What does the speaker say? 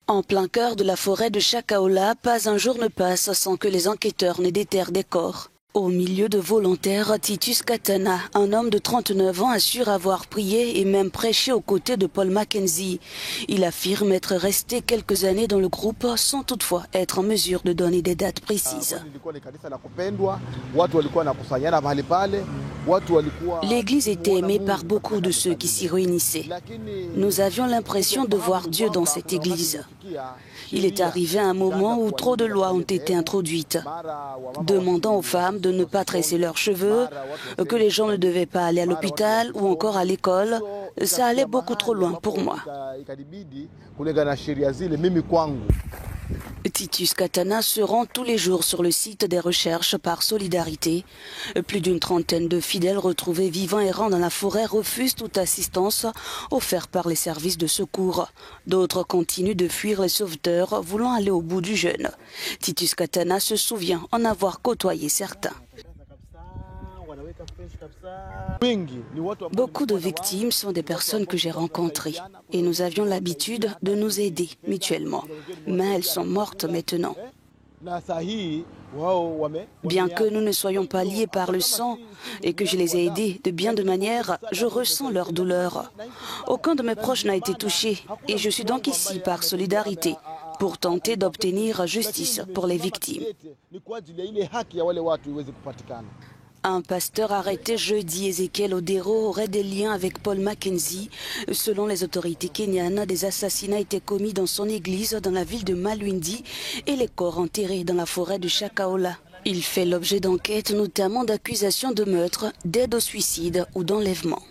En plein cœur de la forêt de Chakaola, pas un jour ne passe sans que les enquêteurs ne déterrent des corps. Au milieu de volontaires, Titus Katana, un homme de 39 ans, assure avoir prié et même prêché aux côtés de Paul Mackenzie. Il affirme être resté quelques années dans le groupe sans toutefois être en mesure de donner des dates précises. L'église était aimée par beaucoup de ceux qui s'y réunissaient. Nous avions l'impression de voir Dieu dans cette église. Il est arrivé un moment où trop de lois ont été introduites, demandant aux femmes de ne pas tresser leurs cheveux, que les gens ne devaient pas aller à l'hôpital ou encore à l'école. Ça allait beaucoup trop loin pour moi. Titus Katana se rend tous les jours sur le site des recherches par solidarité. Plus d'une trentaine de fidèles retrouvés vivants errants dans la forêt refusent toute assistance offerte par les services de secours. D'autres continuent de fuir les sauveteurs voulant aller au bout du jeûne. Titus Katana se souvient en avoir côtoyé certains. Beaucoup de victimes sont des personnes que j'ai rencontrées et nous avions l'habitude de nous aider mutuellement. Mais elles sont mortes maintenant. Bien que nous ne soyons pas liés par le sang et que je les ai aidés de bien de manières, je ressens leur douleur. Aucun de mes proches n'a été touché et je suis donc ici par solidarité pour tenter d'obtenir justice pour les victimes. Un pasteur arrêté jeudi, Ezekiel Odero, aurait des liens avec Paul Mackenzie. Selon les autorités kenyanes, des assassinats étaient commis dans son église dans la ville de Malwindi et les corps enterrés dans la forêt de Chakaola. Il fait l'objet d'enquêtes, notamment d'accusations de meurtre, d'aide au suicide ou d'enlèvement.